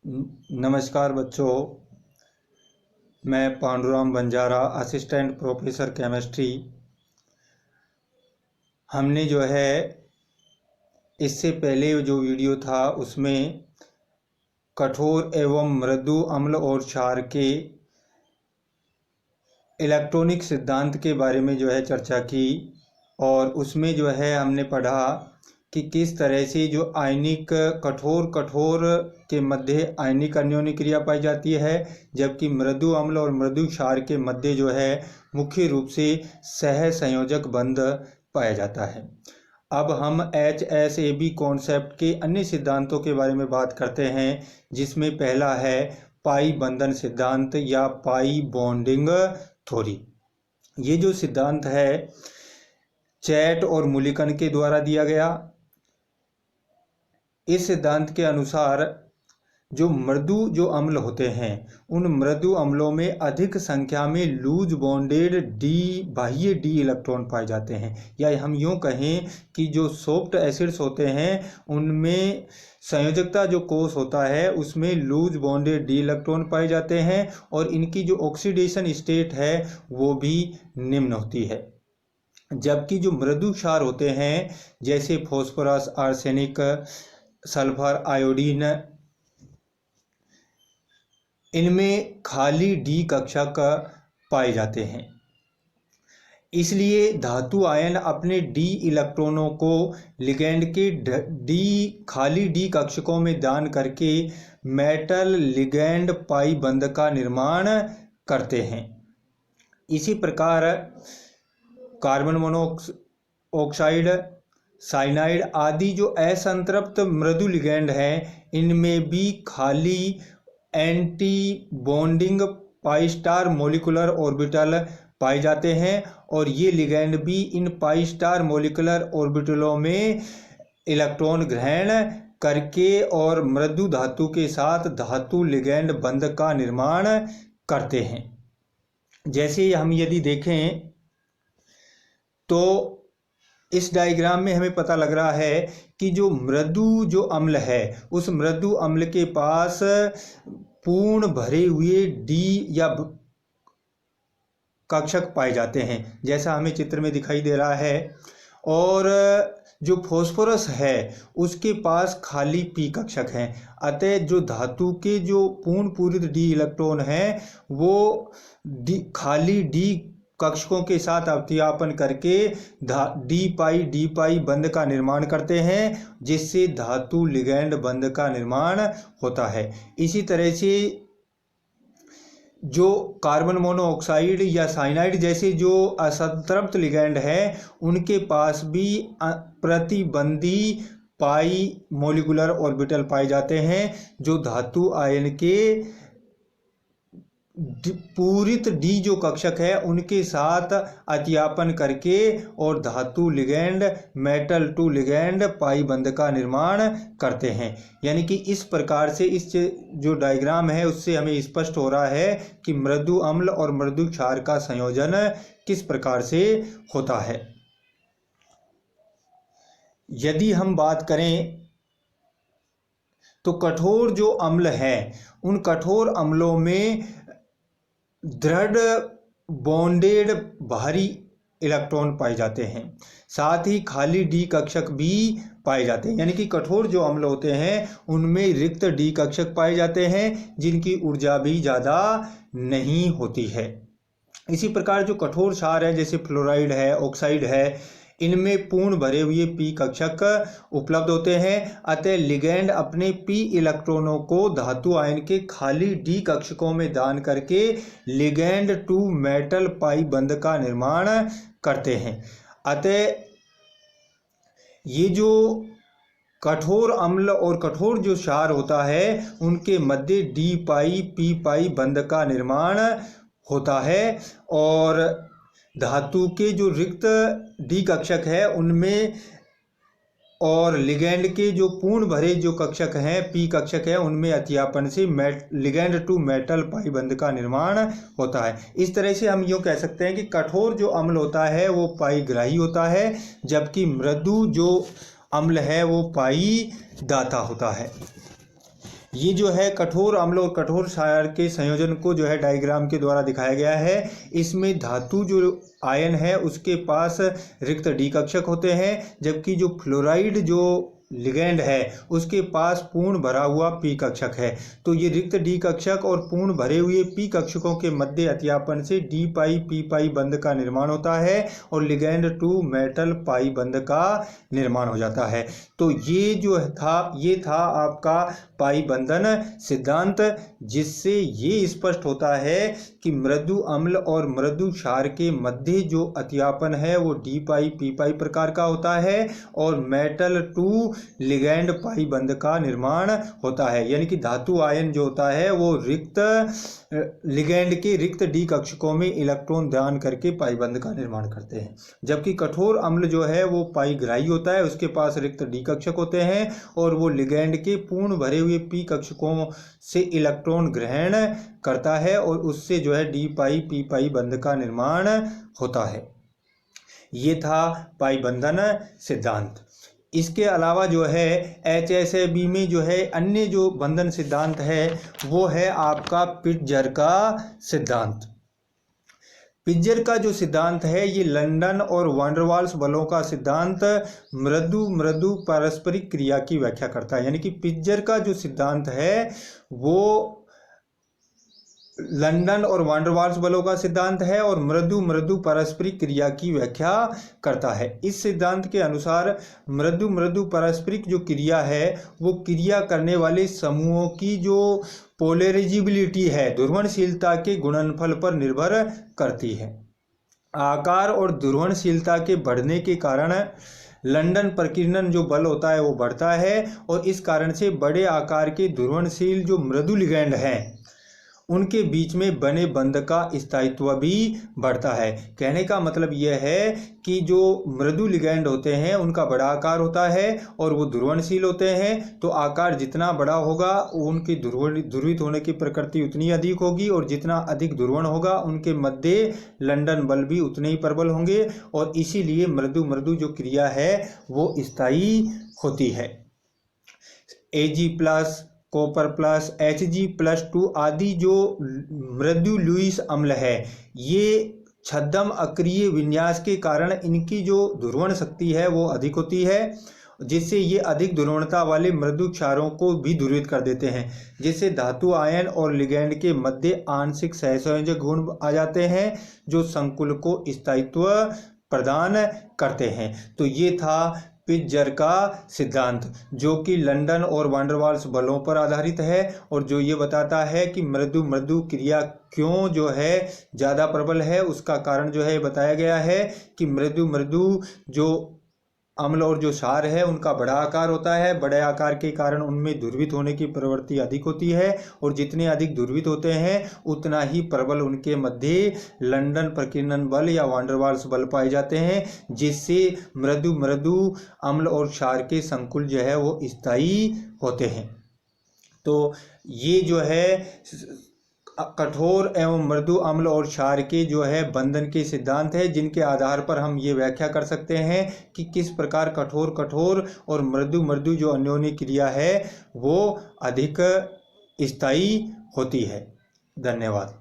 नमस्कार बच्चों, मैं Panduram Banjara, assistant professor chemistry. हमने जो है इससे पहले जो वीडियो था उसमें कठोर एवं मृदु अम्ल और क्षार के इलेक्ट्रॉनिक सिद्धांत के बारे में जो है चर्चा की, और उसमें जो है हमने पढ़ा कि किस तरह से जो आयनिक कठोर के मध्य आयनिक अन्योन्य क्रिया पाई जाती है, जबकि मृदु अम्ल और मृदु क्षार के मध्य जो है मुख्य रूप से सहसंयोजक बंध पाया जाता है। अब हम HSAB कॉन्सेप्ट के अन्य सिद्धांतों के बारे में बात करते हैं, जिसमें पहला है पाई बंधन सिद्धांत या पाई बॉन्डिंग थ्योरी। ये जो सिद्धांत है चैट और मुलिकन के द्वारा दिया गया। इस सिद्धांत के अनुसार जो मृदु जो अम्ल होते हैं, उन मृदु अम्लों में अधिक संख्या में लूज बॉन्डेड बाह्य डी इलेक्ट्रॉन पाए जाते हैं, या हम यूँ कहें कि जो सॉफ्ट एसिड्स होते हैं उनमें संयोजकता जो कोष होता है उसमें लूज बॉन्डेड डी इलेक्ट्रॉन पाए जाते हैं, और इनकी जो ऑक्सीडेशन स्टेट है वो भी निम्न होती है। जबकि जो मृदु क्षार होते हैं जैसे फॉस्फोरस, आर्सेनिक, सल्फर, आयोडीन, इनमें खाली डी कक्षक पाए जाते हैं। इसलिए धातु आयन अपने डी इलेक्ट्रॉनों को लिगैंड के खाली डी कक्षकों में दान करके मेटल लिगैंड पाई बंध का निर्माण करते हैं। इसी प्रकार कार्बन मोनोऑक्साइड, साइनाइड आदि जो असंतृप्त मृदु लिगैंड हैं, इनमें भी खाली anti bonding pi star molecular orbital पाए जाते हैं, और ये लिगैंड भी इन पाई स्टार मोलिकुलर ऑर्बिटलों में इलेक्ट्रॉन ग्रहण करके और मृदु धातु के साथ धातु लिगैंड बंध का निर्माण करते हैं। जैसे हम यदि देखें तो इस डायग्राम में हमें पता लग रहा है कि जो मृदु जो अम्ल है उस मृदु अम्ल के पास पूर्ण भरे हुए डी या कक्षक पाए जाते हैं, जैसा हमें चित्र में दिखाई दे रहा है। और जो फॉस्फोरस है उसके पास खाली पी कक्षक हैं। अतः जो धातु के जो पूर्ण पूरित डी इलेक्ट्रॉन हैं वो खाली डी कक्षकों के साथ अवत्यापन करके डी पाई बंध का निर्माण करते हैं, जिससे धातु लिगैंड बंध का निर्माण होता है। इसी तरह से जो कार्बन मोनोऑक्साइड या साइनाइड जैसे जो असंतृप्त लिगैंड है उनके पास भी प्रतिबंधी पाई मोलिकुलर ऑर्बिटल पाए जाते हैं, जो धातु आयन के पूरित डी जो कक्षक है उनके साथ अतियापन करके और धातु लिगैंड मेटल टू लिगैंड पाई बंध का निर्माण करते हैं। यानी कि इस प्रकार से इस जो डायग्राम है उससे हमें स्पष्ट हो रहा है कि मृदु अम्ल और मृदु क्षार का संयोजन किस प्रकार से होता है। यदि हम बात करें तो कठोर जो अम्ल है उन कठोर अम्लों में दृढ़ बॉन्डेड भारी इलेक्ट्रॉन पाए जाते हैं, साथ ही खाली डी कक्षक भी पाए जाते हैं। यानी कि कठोर जो अम्ल होते हैं उनमें रिक्त डी कक्षक पाए जाते हैं, जिनकी ऊर्जा भी ज़्यादा नहीं होती है। इसी प्रकार जो कठोर क्षार है जैसे फ्लोराइड है, ऑक्साइड है, इनमें पूर्ण भरे हुए पी कक्षक उपलब्ध होते हैं। अतः लिगैंड अपने पी इलेक्ट्रॉनों को धातु आयन के खाली डी कक्षकों में दान करके लिगैंड टू मेटल पाई बंध का निर्माण करते हैं। अतः ये जो कठोर अम्ल और कठोर जो क्षार होता है उनके मध्य डी पाई पी पाई बंध का निर्माण होता है, और धातु के जो रिक्त डी कक्षक है उनमें और लिगैंड के जो पूर्ण भरे जो कक्षक हैं पी कक्षक है उनमें अतियापन से लिगैंड टू मेटल पाई बंध का निर्माण होता है। इस तरह से हम यूँ कह सकते हैं कि कठोर जो अम्ल होता है वो पाई ग्राही होता है, जबकि मृदु जो अम्ल है वो पाई दाता होता है। ये जो है कठोर अम्ल और कठोर क्षार के संयोजन को जो है डायग्राम के द्वारा दिखाया गया है। इसमें धातु जो आयन है उसके पास रिक्त डी कक्षक होते हैं, जबकि जो फ्लोराइड जो लिगैंड है उसके पास पूर्ण भरा हुआ पी कक्षक है। तो ये रिक्त डी कक्षक और पूर्ण भरे हुए पी कक्षकों के मध्य अतियापन से डी पाई पी पाई बंध का निर्माण होता है और लिगैंड टू मेटल पाई बंध का निर्माण हो जाता है। तो ये था आपका पाई बंधन सिद्धांत, जिससे ये स्पष्ट होता है कि मृदु अम्ल और मृदु क्षार के मध्य जो अतियापन है वो डी पाई पी पाई प्रकार का होता है और मेटल टू लिगैंड पाई बंध का निर्माण होता है। यानी कि धातु आयन जो होता है वो रिक्त लिगैंड के रिक्त डी कक्षकों में इलेक्ट्रॉन दान करके पाई बंध का निर्माण करते हैं, जबकि कठोर अम्ल जो है वो पाई ग्राही होता है, उसके पास रिक्त डी कक्षक होते हैं और वो लिगैंड के पूर्ण भरे हुए पी कक्षकों से इलेक्ट्रॉन ग्रहण करता है और उससे जो है डी पाई पी पाई बंध का निर्माण होता है। ये था पाई बंधन सिद्धांत। इसके अलावा जो है HSAB में जो है अन्य जो बंधन सिद्धांत है वो है आपका पिट्जर का सिद्धांत। पिट्जर का जो सिद्धांत है ये लंदन और वैन डर वाल्स बलों का सिद्धांत मृदु मृदु पारस्परिक क्रिया की व्याख्या करता है। यानी कि पिट्जर का जो सिद्धांत है वो लंदन और वैन डर वाल्स बलों का सिद्धांत है और मृदु मृदु पारस्परिक क्रिया की व्याख्या करता है। इस सिद्धांत के अनुसार मृदु मृदु पारस्परिक जो क्रिया है वो क्रिया करने वाले समूहों की जो पोलराइजेबिलिटी है, ध्रुवणशीलता के गुणनफल पर निर्भर करती है। आकार और ध्रुवणशीलता के बढ़ने के कारण लंदन प्रकीर्णन जो बल होता है वो बढ़ता है और इस कारण से बड़े आकार के ध्रुवणशील जो मृदु लिगैंड हैं उनके बीच में बने बंध का स्थायित्व भी बढ़ता है। कहने का मतलब यह है कि जो मृदु लिगैंड होते हैं उनका बड़ा आकार होता है और वो ध्रुवणशील होते हैं, तो आकार जितना बड़ा होगा उनकी ध्रुवित होने की प्रकृति उतनी अधिक होगी और जितना अधिक ध्रुवण होगा उनके मध्य लंदन बल भी उतने ही प्रबल होंगे और इसीलिए मृदु मृदु जो क्रिया है वो स्थायी होती है। Ag+ कॉपर प्लस Hg+2 आदि जो मृदु लुईस अम्ल है ये छद्म अक्रिय विन्यास के कारण इनकी जो ध्रुवण शक्ति है वो अधिक होती है, जिससे ये अधिक ध्रुवणता वाले मृदु क्षारों को भी ध्रुवित कर देते हैं, जिससे धातु आयन और लिगैंड के मध्य आंशिक सहसंयोजक गुण आ जाते हैं जो संकुल को स्थायित्व प्रदान करते हैं। तो ये था पिट्जर का सिद्धांत जो कि लंदन और वैन डर वाल्स बलों पर आधारित है और जो ये बताता है कि मृदु मृदु क्रिया क्यों जो है ज़्यादा प्रबल है। उसका कारण जो है बताया गया है कि मृदु मृदु जो अम्ल और जो क्षार है उनका बड़ा आकार होता है, बड़े आकार के कारण उनमें ध्रुवित होने की प्रवृत्ति अधिक होती है और जितने अधिक ध्रुवित होते हैं उतना ही प्रबल उनके मध्य लंदन प्रकीर्णन बल या वैन डर वाल्स बल पाए जाते हैं, जिससे मृदु मृदु अम्ल और क्षार के संकुल जो है वो स्थायी होते हैं। तो ये जो है कठोर एवं मृदु अम्ल और क्षार के जो है बंधन के सिद्धांत है, जिनके आधार पर हम ये व्याख्या कर सकते हैं कि किस प्रकार कठोर कठोर और मृदु मृदु जो अन्योन्य क्रिया है वो अधिक स्थायी होती है। धन्यवाद।